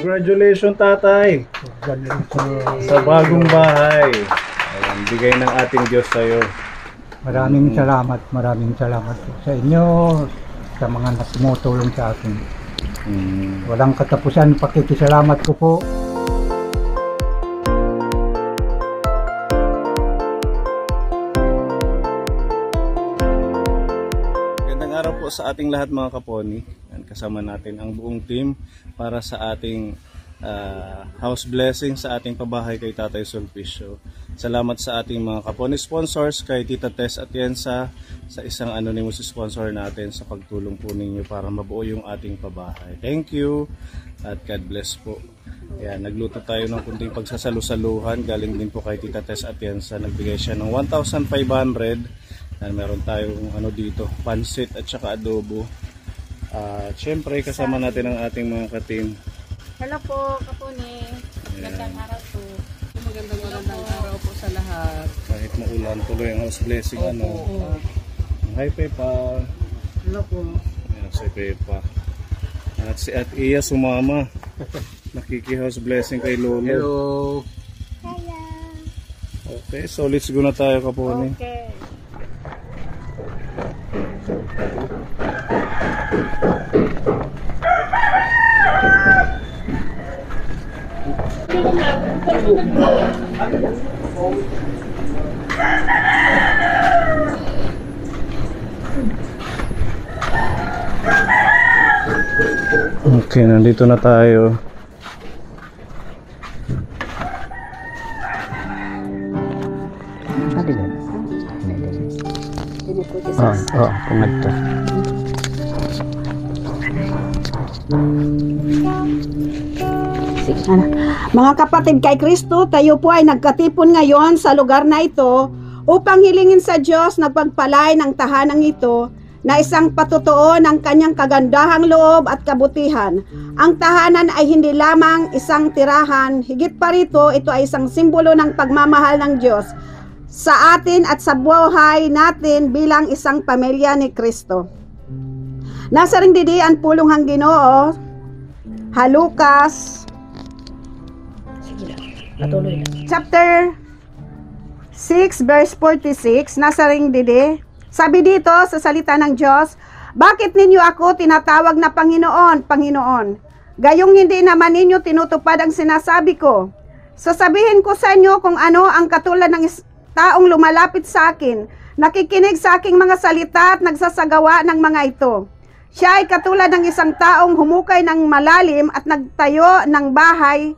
Congratulations, tatay. Sa bagong bahay. Ayan, bigay ng ating Diyos sa'yo. Maraming salamat po sa inyo, sa mga tumutulong sa akin. Walang katapusan, pakikisalamat ko po. Magandang araw po sa ating lahat mga kaponi. Kasama natin ang buong team para sa ating house blessing sa ating pabahay kay Tatay Sulpicio. Salamat sa ating mga kaponi sponsors, kay Tita Tess Atienza, sa isang anonymous sponsor natin sa pagtulong po ninyo para mabuo yung ating pabahay. Thank you at God bless po. Ayan, nagluto tayo ng kunting pagsasalusaluhan. Galing din po kay Tita Tess Atienza. Nagbigay siya ng 1,500. Meron tayong dito, pansit at saka adobo. Siyempre kasama natin ang ating mga ka-team. Hello po, kapuni. Magandang araw po. Magandang araw po sa lahat. Kahit maulan, tuloy ang house blessing. Hi Pepa. Hello po. Ayan, si Pepa. At si At Iya sumama. Nakiki-house blessing kay Lolo. Hello. Hiya. Okay, so let's go na tayo kapuni. Okay. Okay, nandito na tayo. Pumunta. Mga kapatid kay Kristo, tayo po ay nagkatipon ngayon sa lugar na ito upang hilingin sa Diyos na pagpalay ng tahanang ito na isang patutuo ng kanyang kagandahang loob at kabutihan. Ang tahanan ay hindi lamang isang tirahan, higit pa rito, ito ay isang simbolo ng pagmamahal ng Diyos sa atin at sa buhay natin bilang isang pamilya ni Kristo. Nasa ring didi ang pulong hang Ginoo, Lukas chapter 6 verse 46, nasa ring didi. Sabi dito sa salita ng Diyos, bakit ninyo ako tinatawag na Panginoon, Panginoon? Gayong hindi naman ninyo tinutupad ang sinasabi ko. Sasabihin ko sa inyo kung ano ang katulad ng taong lumalapit sa akin, nakikinig sa aking mga salita at nagsasagawa ng mga ito. Siya ay katulad ng isang taong humukay ng malalim at nagtayo ng bahay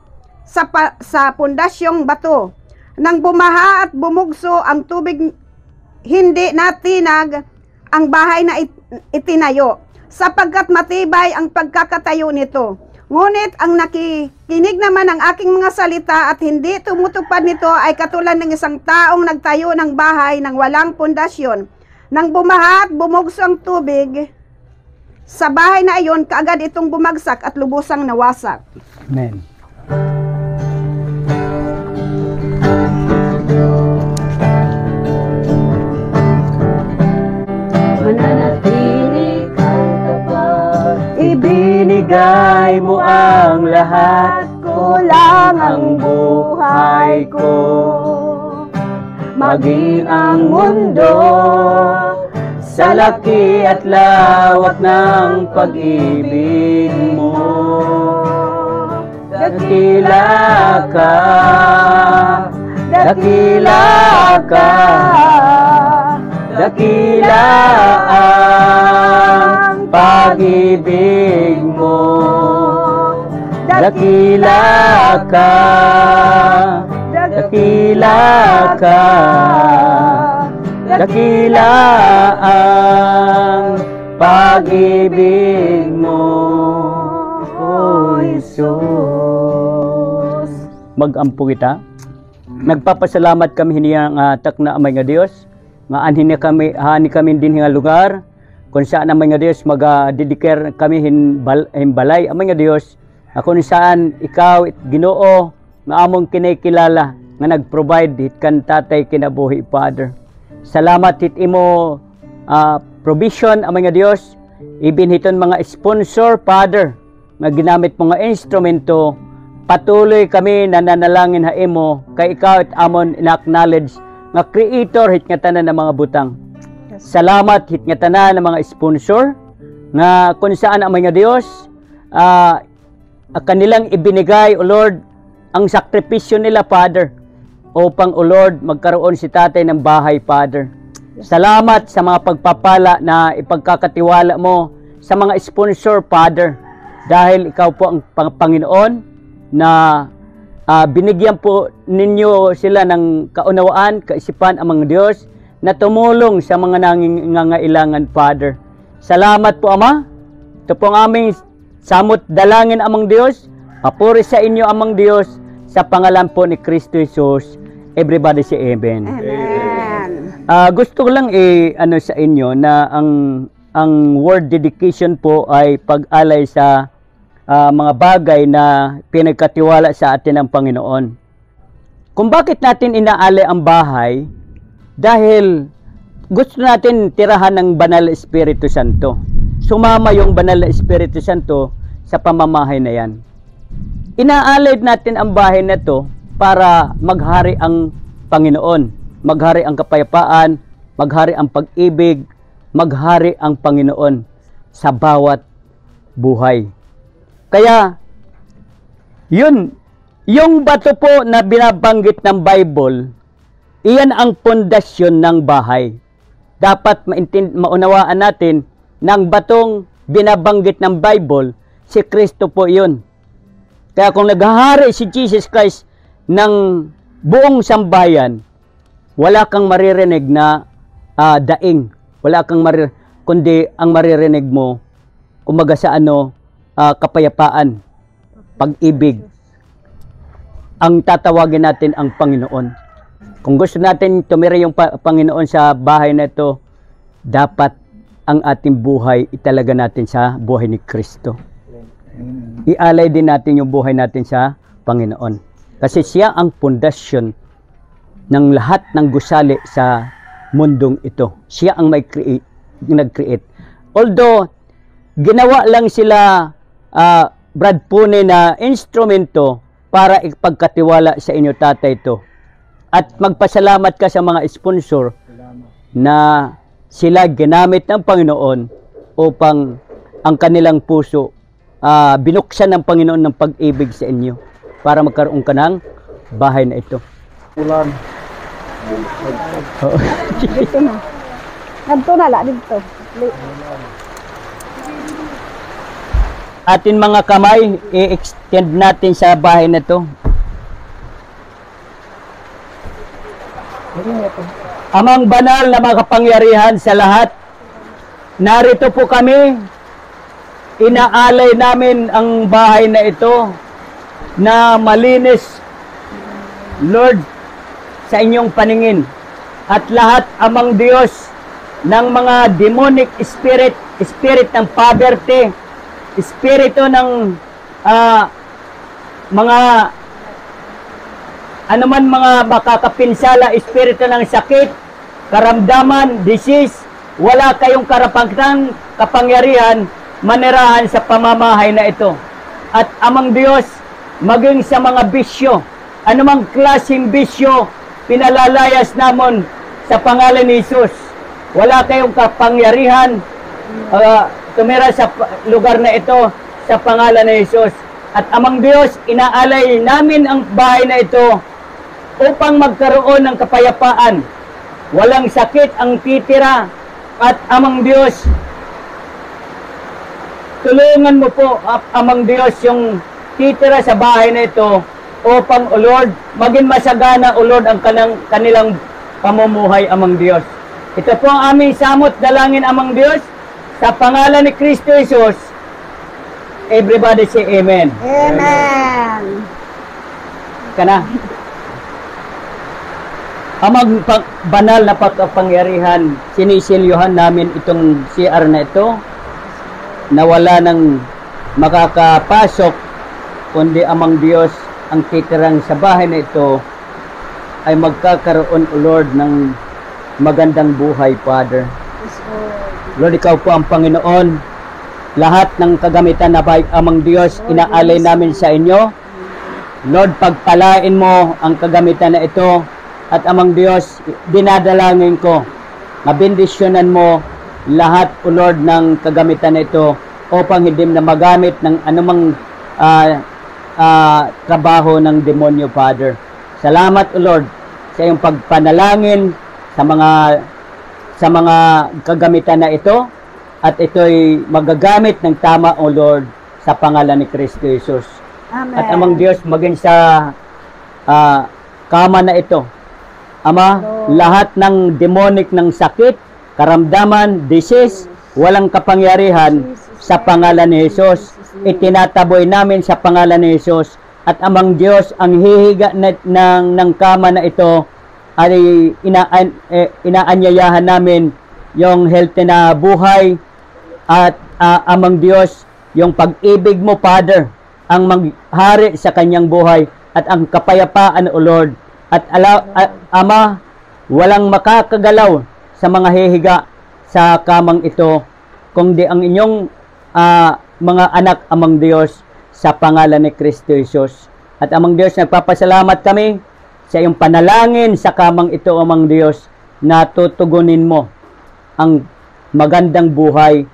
sa pundasyong bato. Nang bumaha at bumugso ang tubig, hindi natinag ang bahay na itinayo, sapagkat matibay ang pagkakatayo nito. Ngunit ang nakikinig naman ng aking mga salita at hindi tumutupad nito ay katulad ng isang taong nagtayo ng bahay ng walang pundasyon. Nang bumaha at bumugso ang tubig sa bahay na iyon, kaagad itong bumagsak at lubusang nawasak. Amen. Mananatili kang tapat, ibinigay mo ang lahat, kulang ang buhay ko. Maging ang mundo sa laki at lawak ng pag-ibig mo. Dakila ka, dakila ka, dakila ang pag-ibig mo. Dakila ka, dakila ka, dakila ang pag-ibig mo, O Jesus. Magampo kita. Nagpapasalamat kami hiniyang tak na amay nga Dios. Nga anhin kami din nga lugar kung saan amay nga Dios mag-dedicate kami balay amay nga Dios. Kung saan ikaw Ginoo nga among kinikilala nga nag-provide hit kan tatay kinabuhi Father. Salamat hit imo provision amay nga Dios. Ibin hiton mga sponsor Father nga ginamit mo nga instrumento, patuloy kami nananalangin ha imo kay ikaw at amon ina-acknowledge nga creator hit nga tanan ng mga butang. Salamat hit nga tanan ng mga sponsor nga kung saan ang mga Dios kanilang ibinigay, O Lord, ang sakripisyo nila, Father, upang, O Lord, magkaroon si tatay ng bahay, Father. Salamat sa mga pagpapala na ipagkakatiwala mo sa mga sponsor, Father, dahil ikaw po ang Panginoon na binigyan po ninyo sila ng kaunawaan, kaisipan ang mga Diyos na tumulong sa mga nangangailangan, Father. Salamat po, Ama. Ito po ang aming samot dalangin, Amang Diyos. Papuri sa inyo, Amang Diyos, sa pangalan po ni Kristo Jesus. Everybody say Amen. Amen. Gusto ko lang ano sa inyo na ang word dedication po ay pag-alay sa mga bagay na pinagkatiwala sa atin ng Panginoon. Kung bakit natin inaalay ang bahay, dahil gusto natin tirahan ng Banal na Espiritu Santo. Sumama yung Banal na Espiritu Santo sa pamamahay na yan. Inaalay natin ang bahay na to para maghari ang Panginoon, maghari ang kapayapaan, maghari ang pag-ibig, maghari ang Panginoon sa bawat buhay. Kaya, yung bato po na binabanggit ng Bible, iyan ang pundasyon ng bahay. Dapat maunawaan natin na ang batong binabanggit ng Bible, si Kristo po yun. Kaya kung naghahari si Jesus Christ ng buong sambayan, wala kang maririnig na daing. Wala kang kundi ang maririnig mo, kumaga sa kapayapaan, pag-ibig. Ang tatawagin natin ang Panginoon. Kung gusto natin tumira yung Panginoon sa bahay na ito, dapat ang ating buhay italaga natin sa buhay ni Kristo. Ialay din natin yung buhay natin sa Panginoon. Kasi siya ang pundasyon ng lahat ng gusali sa mundong ito. Siya ang nag-create. Although, ginawa lang sila Brad Pune na instrumento para ipagkatiwala sa inyo, tatay, ito. At magpasalamat ka sa mga sponsor na sila ginamit ng Panginoon upang ang kanilang puso binuksan ng Panginoon ng pag-ibig sa inyo para magkaroon ka ng bahay na ito. Ulan. Dito na. Dito na la, dito. Atin mga kamay, i-extend natin sa bahay na ito. Amang banal na makapangyarihan sa lahat, narito po kami, inaalay namin ang bahay na ito na malinis, Lord, sa inyong paningin. At lahat, Amang Diyos, ng mga demonic spirit, spirit ng poverty, espiritu ng mga anuman mga makakapinsala, espiritu ng sakit, karamdaman, disease, wala kayong karapatan, kapangyarihan, manirahan sa pamamahay na ito. At Amang Diyos, maging sa mga bisyo, anumang klaseng bisyo, pinalalayas namon sa pangalan ni Jesus. Wala kayong kapangyarihan, tumira sa lugar na ito sa pangalan ni Jesus. At Amang Diyos, inaalay namin ang bahay na ito upang magkaroon ng kapayapaan. Walang sakit ang titira. At Amang Diyos, tulungan mo po, Amang Diyos, yung titira sa bahay na ito upang, O Lord, maging masagana, O Lord, ang kanilang pamumuhay, Amang Diyos. Ito po ang aming samot dalangin, Amang Diyos, sa pangalan ni Kristo Jesus. Everybody say Amen. Amen. Kana. Amang banal na pagkapangyarihan, sinisilyohan namin itong CR na ito na wala nang makakapasok, kundi Amang Diyos ang titirang sa bahay na ito ay magkakaroon, O Lord, ng magandang buhay, Father. Lord, ikaw po ang Panginoon. lahat ng kagamitan na amang Diyos, inaalay namin sa inyo. Lord, pagpalain mo ang kagamitan na ito at amang Diyos, dinadalangin ko, mabindisyonan mo lahat, O Lord, ng kagamitan na ito upang hindi na magamit ng anumang trabaho ng demonyo, Father. Salamat, O Lord, sa iyong pagpanalangin sa mga kagamitan na ito, at ito'y magagamit ng tama, O Lord, sa pangalan ni Kristo Jesus. Amen. At amang Diyos, maging sa kama na ito, Ama, lahat ng demonic ng sakit, karamdaman, disease, walang kapangyarihan sa pangalan ni Jesus. Itinataboy namin sa pangalan ni Jesus. At amang Diyos, ang hihiga ng kama na ito ay inaanyayahan namin yung healthy na buhay. At amang Diyos, yung pag-ibig mo, Father, ang maghari sa kanyang buhay at ang kapayapaan, O Lord. At Ama, walang makakagalaw sa mga hihiga sa kamang ito, kundi ang inyong mga anak, amang Diyos, sa pangalan ni Kristo Jesus. At amang Diyos, nagpapasalamat kami sa iyong panalangin sa kamang ito, amang Diyos, na tutugunin mo ang magandang buhay,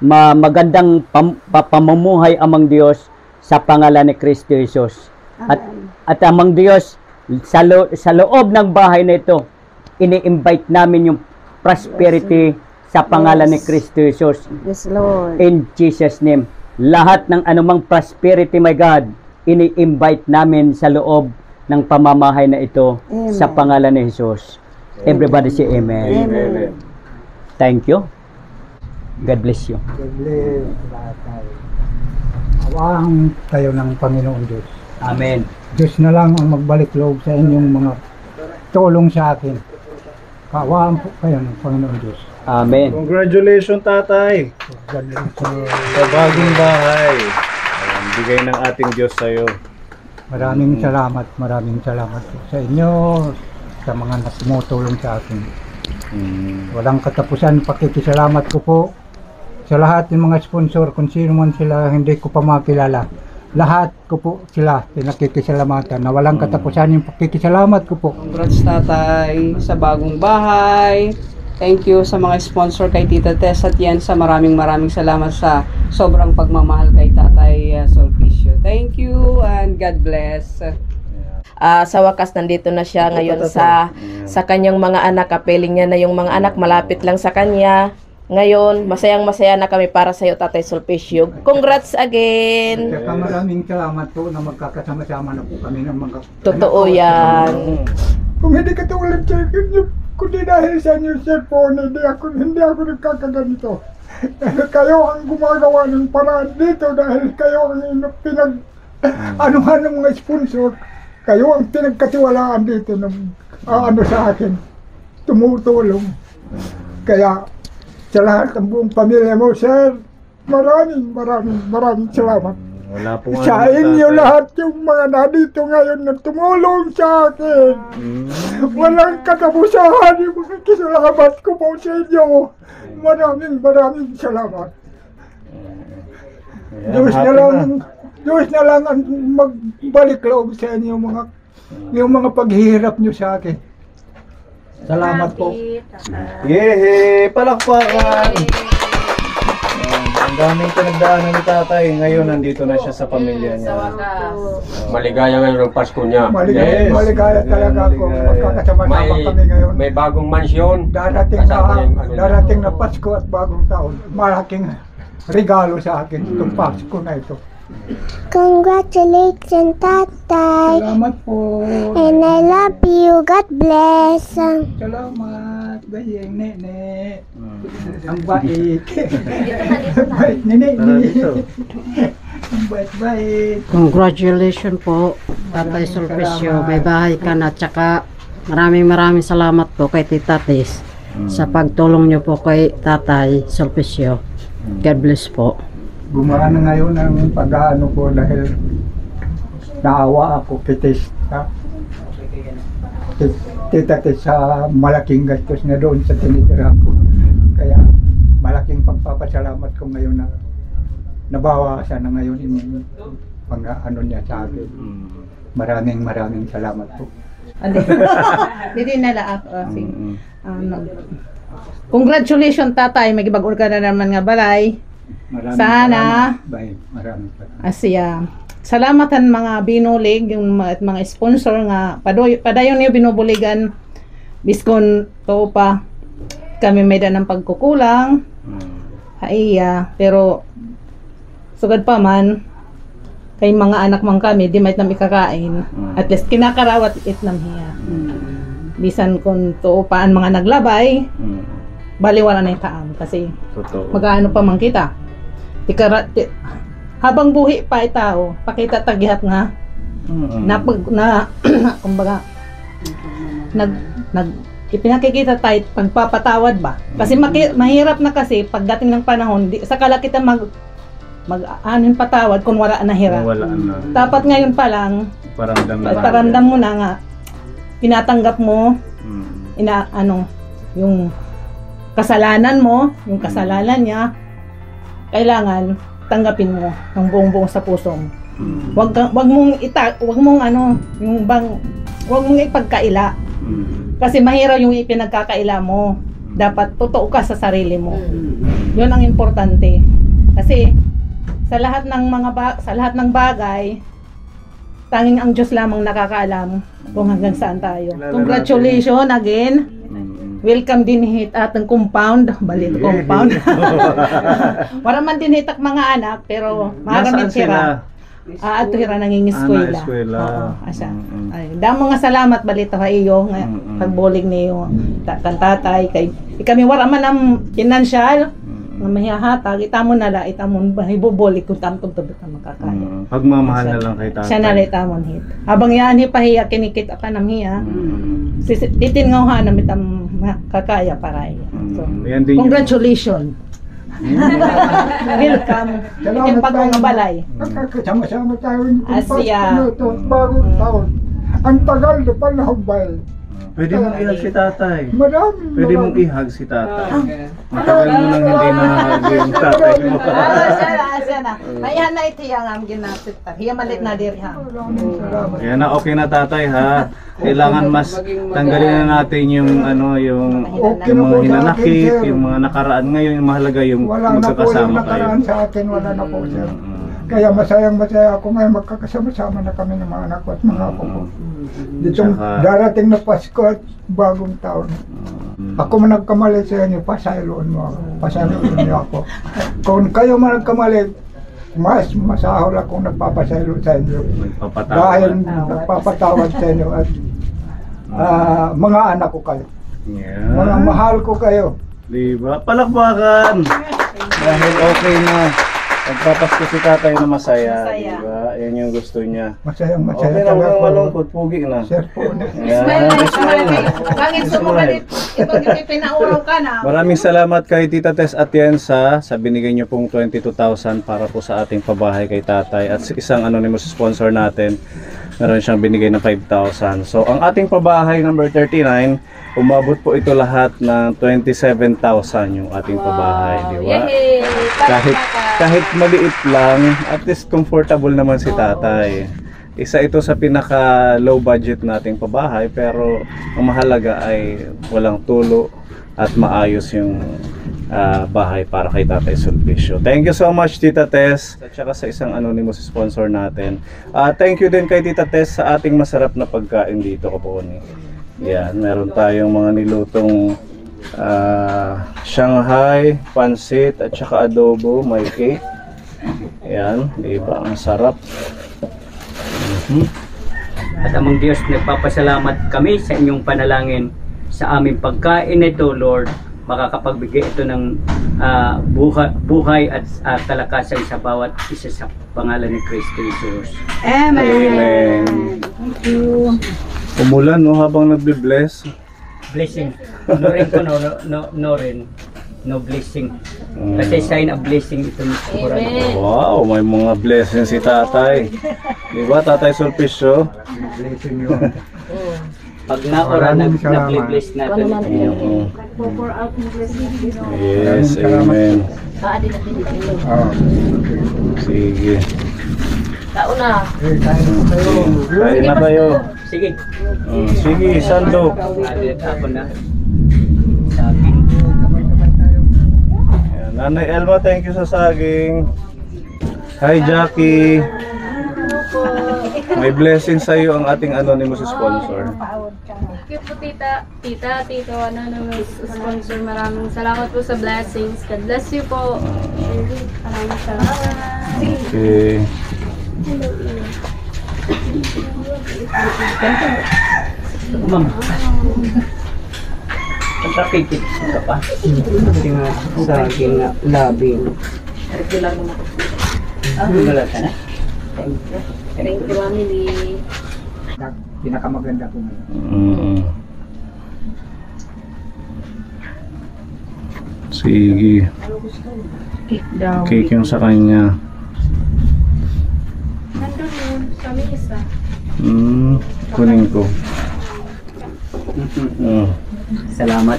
magandang pamumuhay, amang Diyos, sa pangalan ni Kristo Jesus. At amang Diyos, sa loob ng bahay na ito, ini-invite namin yung prosperity sa pangalan ni Kristo Jesus. Yes, Lord. In Jesus' name. Lahat ng anumang prosperity, my God, ini-invite namin sa loob ng pamamahay na ito. Amen. Sa pangalan ni Jesus. Everybody say amen. Amen. Thank you. God bless you. Gabless lahat tayo. Awang tayo ng Panginoon Diyos. Amen. Diyos na lang ang magbalik loob sa inyong mga tulong sa akin. Kaawaan po kayo ng Panginoon Diyos. Amen. Congratulations, tatay, sa bagong bahay. Ayan, bigay ng ating Diyos sa iyo. Maraming salamat po sa inyo, sa mga tumutulong sa akin. Walang katapusan, pakikisalamat ko po sa lahat ng mga sponsor, kung sino man sila, hindi ko pa makilala. Lahat ko po sila pinakikisalamatan na walang katapusan yung pakikisalamat ko po. Congrats, tatay, sa bagong bahay. Thank you sa mga sponsor kay Tita Tess at yan sa maraming salamat sa sobrang pagmamahal kay Tatay Sulpicio. Thank you and God bless. Sa wakas nandito na siya ngayon sa kanyang mga anak. Kapiling niya na yung mga anak, malapit lang sa kanya. Ngayon, masayang-masaya na kami para sa iyo, Tatay Sulpicio. Congrats again! Saka maraming salamat po na magkakasama-sama na po kami ng mga... Totoo yan. Kung hindi ka tulad sa inyo, kundi dahil sa inyo cellphone, hindi ako nagkakaganito. Dahil kayo ang gumagawa ng paraan dito, dahil kayo ang anuhan ng mga sponsor, kayo ang pinagkatiwalaan dito ng sa akin, tumutulong. Kaya sa lahat ng buong pamilya mo, sir, maraming salamat. Wala pong Sa inyo lahat yung mga nandito ngayon na tumulong sa akin. Walang katapusan yung mga kisalamat ko po sa inyo. Maraming salamat. Diyos na lang ang magbalik loob sa inyo yung mga paghihirap nyo sa akin. Salamat po. Yehe! Palakpakan! Ang daming pinagdaanan ni tatay. Ngayon, nandito na siya sa pamilya niya. Maligaya ngayon ang Pasko niya. Maligaya talaga ako. Magkakasama-sama kami ngayon. May bagong mansyon. Darating na Pasko at bagong taon. Malaking regalo sa akin itong Pasko na ito. Congratulations, Tatay. Salamat po. And I love you. God bless. Salamat. Bayeng nene. Ang bait. Bait ni nene. Ang bait. Congratulations po, Tatay Sulpicio. May bahay ka na. Tsaka maraming salamat po kay Tita Tess sa pagtulong niyo po kay Tatay Sulpicio. God bless po. Gumaan na ngayon ang pag-aano ko dahil naawa ako kay Tita Tess sa malaking gastos na doon sa tinitira ko. Kaya malaking pagpapasalamat ko ngayon na nabawasan na ngayon yung mga ano niya sa akin. Maraming salamat po. Dili na laak. Congratulations tatay, magibag-or ka na naman nga balay. Sana Maraming salamat. Asya. Salamatan mga binulig yung mga sponsor nga padayon niyo binubuligan biskon to pa kami may ng pagkukulang. Pero sugad pa man kay mga anak man kami di may nam ikakain. At least kinakarawat it nam hiya. Bisan kun to paan mga naglabay. Bali wala na yung taam kasi mag-aano pa man kita. Habang buhi pa tao, pakita tagihat nga kumbaga ipinakikita tayo pagpapatawad ba? Kasi mahirap na kasi pagdating ng panahon, sakala kita mag-anin patawad kung wala na hirap. Dapat ngayon pa lang paramdam mo na nga tinatanggap mo yung kasalanan mo, yung kasalanan niya, kailangan tanggapin mo ng buong-buong sa puso mo. Wag mong ipagkaila. Kasi mahirap yung ipinagkakaila mo. Dapat totoo ka sa sarili mo. 'Yun ang importante. Kasi sa lahat ng bagay, tanging ang Diyos lamang nakakaalam kung hanggang saan tayo. Congratulations again. Welcome din hit atong compound, compound. Wala man din hitak mga anak pero maraming sila. Ato hira nangingiskwela. Damo nga salamat balito ha iyo nga pagbulig niyo kan tatay kay kami wala man ang financial nga mahihatag itamon nala itamon hibubulig kun tamtong tubot na makakaya. Pagmamahal na lang kay tatay. Siya nala itamon hit. Habang yan pahiya kinikita ka nam hiya. Titin nga ha namit ang kakaya para iya. So, congratulations. Welcome. Itin pagkabalay. Sama-sama tayo Asya. Bagong taon. Ang tagal na panahon ba? Pwede mong ihag si tatay. Pwede mong ihag si tatay. Matagal mo nang hindi nahahag yung tatay mo. Asya na. Mayan na iti ang am ginasit. Hiya malit na diri ha. Yan na, okay na tatay ha. Kailangan mas tanggalin na natin yung mga hinanakit, yung mga nakaraan ngayon, yung mahalaga yung magkakasama kayo. Wala na po yung nakaraan sa akin, wala na po sir. Kaya masaya ako ngayon magkakasama-sama na kami ng mga anak ko at mga apo ko. Ditong darating na Pasko at bagong taon. Ako man nagkamali sa inyo, pasayloon mo ako. Pasayloon niyo ako. Kung kayo man nagkamali, mas masahol akong nagpapasaylo sa inyo. Dahil nagpapatawad sa inyo at mga anak ko kayo. Mga mahal ko kayo. Diba? Palakpakan! Dahil okay na. Nagpapasko si tatay na masaya. Diba? Yan yung gusto niya. Masaya okay na, huwag malungkot. Pugi na. Maraming salamat kay Tita Tess Atienza sa binigay niyo pong 22,000 para po sa ating pabahay kay tatay. At isang anonymous sponsor natin, meron siyang binigay na 5,000. So ang ating pabahay number 39, umabot po ito lahat ng 27,000 yung ating pabahay, di ba? Kahit maliit lang, at least comfortable naman si tatay. Isa ito sa pinaka low budget nating pabahay, pero ang mahalaga ay walang tulo at maayos yung bahay para kay Tatay Sulpicio. Thank you so much Tita Tess at saka sa isang anonymous sponsor natin. Thank you din kay Tita Tess sa ating masarap na pagkain dito Kaponi. Yan, meron tayong mga nilutong Shanghai, pansit at saka adobo, may cake. Yan, diba? Ang sarap. At amang Diyos, nagpapasalamat kami sa inyong panalangin sa aming pagkain ito, Lord. Makakapagbigay ito ng buhay at kalakasan sa bawat isa sa pangalan ni Kristo Jesus. Amen. Amen. Thank you. Umulan no habang nagbe-bless. Blessing. No rin ko, no rin. No blessing. Kasi sign of blessing ito. Wow, may mga blessing si tatay. Diba Tatay Sulpicio? Blessing yun. Pag na-ora nag-bless natin. Yes, amen. Sige. Tao na. Kain na kayo. Sige. Sige, sandok. Ako na. Ayan, Nanay Elma, thank you sa saging. Hi Jackie. May blessing sa iyo ang ating anonymous sponsor. Thank you po tito, anonymous sponsor. Maraming salamat po sa blessings. God bless you po. Maraming salamat. Okay. Ma'am. Ang tapikit ka pa. Sa aking labing. Wala ka na? Thank you, family. Pinakamaganda po ngayon. Sige. Cake yung sa kanya. Nandun yun, sa mesa. Kunin ko. Salamat.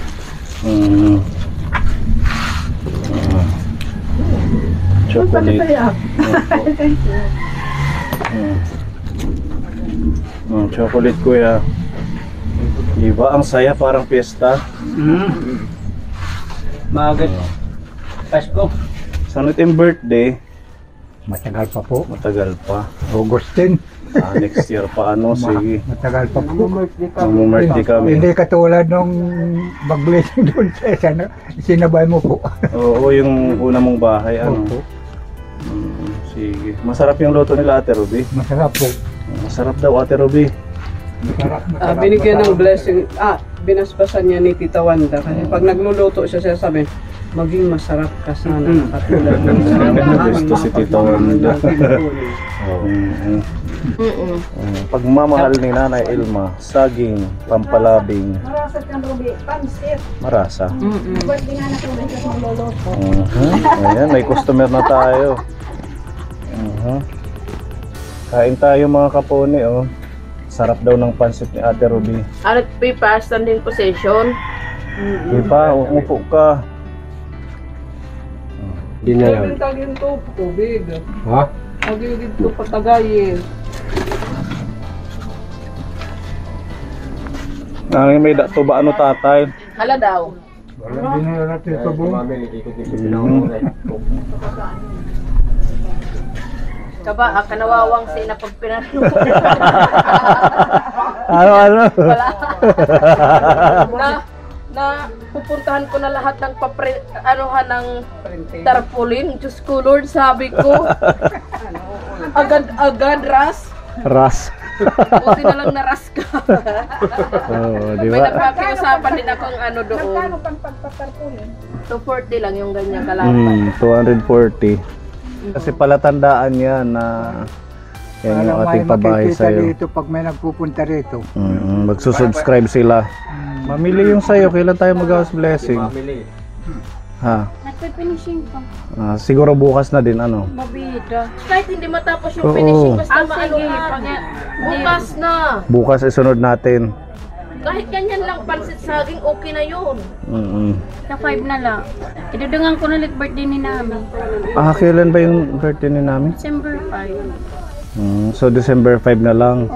Chocolate. Chocolate kuya. Diba ang saya, parang piyesta. Maagat. Pasko. Sa yung birthday? Matagal pa po. Matagal pa. August 10. Next year pa ano, sige. Matagal pa po. Birthday kami. Hindi katulad nung mag-blessing doon sa sinabay mo po. Oo, yung una mong bahay, ano. Sige. Masarap yung luto nila Ate Ruby. Masarap po. Masarap daw Ate Ruby. Binigyan ng blessing. Binasbasan niya ni Tita Wanda. Kasi pag nagluluto siya sabi, maging masarap ka sana. Katulad ng gusto si Tita Wanda. Pagmamahal ni Nanay Elma, saging, pampalabing. Marasa kang Ruby, pansit. Marasa. Birthday nga na kung magluluto. Ayan, may customer na tayo. Kain tayo mga kapone, oh. Sarap daw ng pansit ni Ate Ruby. At paper, standing position. Diba, umupo ka. Hindi na yan. Tagin to, tubig. Ha? Tagin dito patagayin. May dato ba ano tatay? Hala daw. Wala din na natin ito po. Kaba, kanawawang sa ina pag pinano. Ano? Wala. na pupuntahan ko na lahat ng ng tarpaulin. Diyos ko Lord, sabi ko. Agad ras. Buti na lang naras ka. Di May ba? nagpakiusapan din akong ano doon. Magkano pang pagpaparpulin? 240 lang yung ganyan kalapad. 240. Kasi palatandaan yan na yan yung ating pabahay sa'yo. Dito pag may nagpupunta rito. Magsusubscribe sila. Mamili yung sa'yo, kailan tayo mag-house blessing? Ha? Nagpe-finishing pa. Siguro bukas na din, ano? Mabida. Kahit hindi matapos yung Oo. finishing, basta Sige. maanuhan. Bukas na. Bukas isunod natin. Kahit ganyan lang, pansit saging, okay na yun. Sa 5 na lang. Idudungan ko na ulit birthday ni namin. Kailan ba yung birthday ni namin? December 5. So December 5 na lang.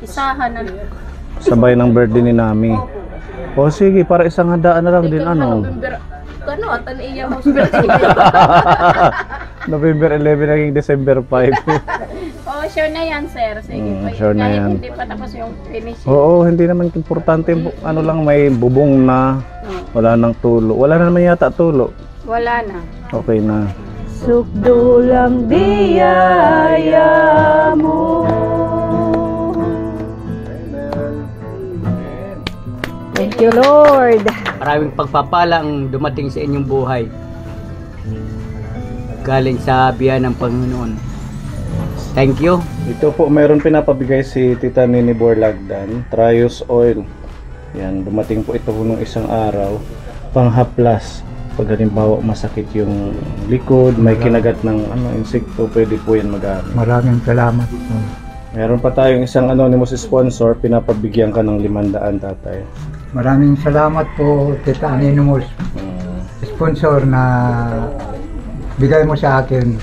Isahan na lang. Sabay ng birthday ni Nami. O sige, para isang handaan na lang din, ano? Ano, at ang iya house birthday. November 11 naging December 5. Oh, sure na yan, sir. Sige, sure na kahit yan. hindi pa tapos yung finishing. Oo, hindi naman importante. Ano lang, may bubong na. Wala nang tulo. Wala na naman yata tulo. Wala na. Okay na. Sukdo lang biyaya mo. Thank you, Lord. Maraming pagpapala ang dumating sa inyong buhay. Galing sa biyan ng Panginoon. Thank you. Ito po, meron pinapabigay si Tita Nini Borlagdan. Trios Oil. Yan, dumating po ito nung isang araw. Panghaplas. Pag halimbawa masakit yung likod, may kinagat ng insekto, pwede po yan magamit. Maraming salamat. Meron pa tayong isang anonymous sponsor, pinapabigyan ka ng 500, tatay. Maraming salamat po, Tita Anonymous. Sponsor na bigay mo sa akin,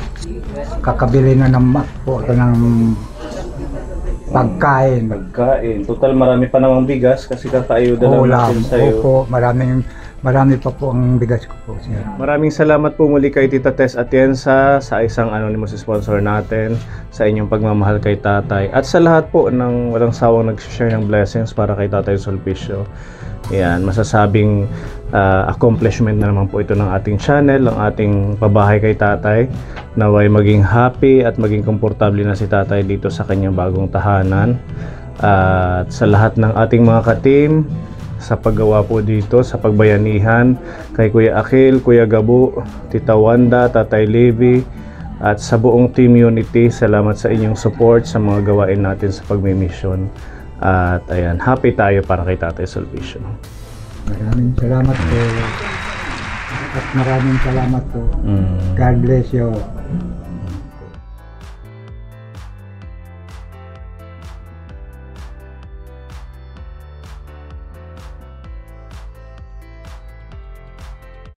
kakabili na ng po ako ng pagkain. Total marami pa namang bigas kasi kakaayuda lang natin sa'yo. Opo, marami pa po ang bigas ko po, sir. Maraming salamat po muli kay Tita Tess Atienza sa isang anonymous sponsor natin, sa inyong pagmamahal kay tatay, at sa lahat po ng walang sawang nag-share ng blessings para kay Tatay Sulpicio. Yan, masasabing accomplishment na naman po ito ng ating channel, ang ating pabahay kay tatay. Naway maging happy at maging komportable na si tatay dito sa kanyang bagong tahanan. At sa lahat ng ating mga ka-team, sa paggawa po dito, sa pagbayanihan, kay Kuya Akil, Kuya Gabu, Tita Wanda, Tatay Levi, at sa buong Team Unity, salamat sa inyong support sa mga gawain natin sa pagmimisyon. At ayan, happy tayo para kay Tatay Sulpicio. Maraming salamat po. At maraming salamat po. God bless you.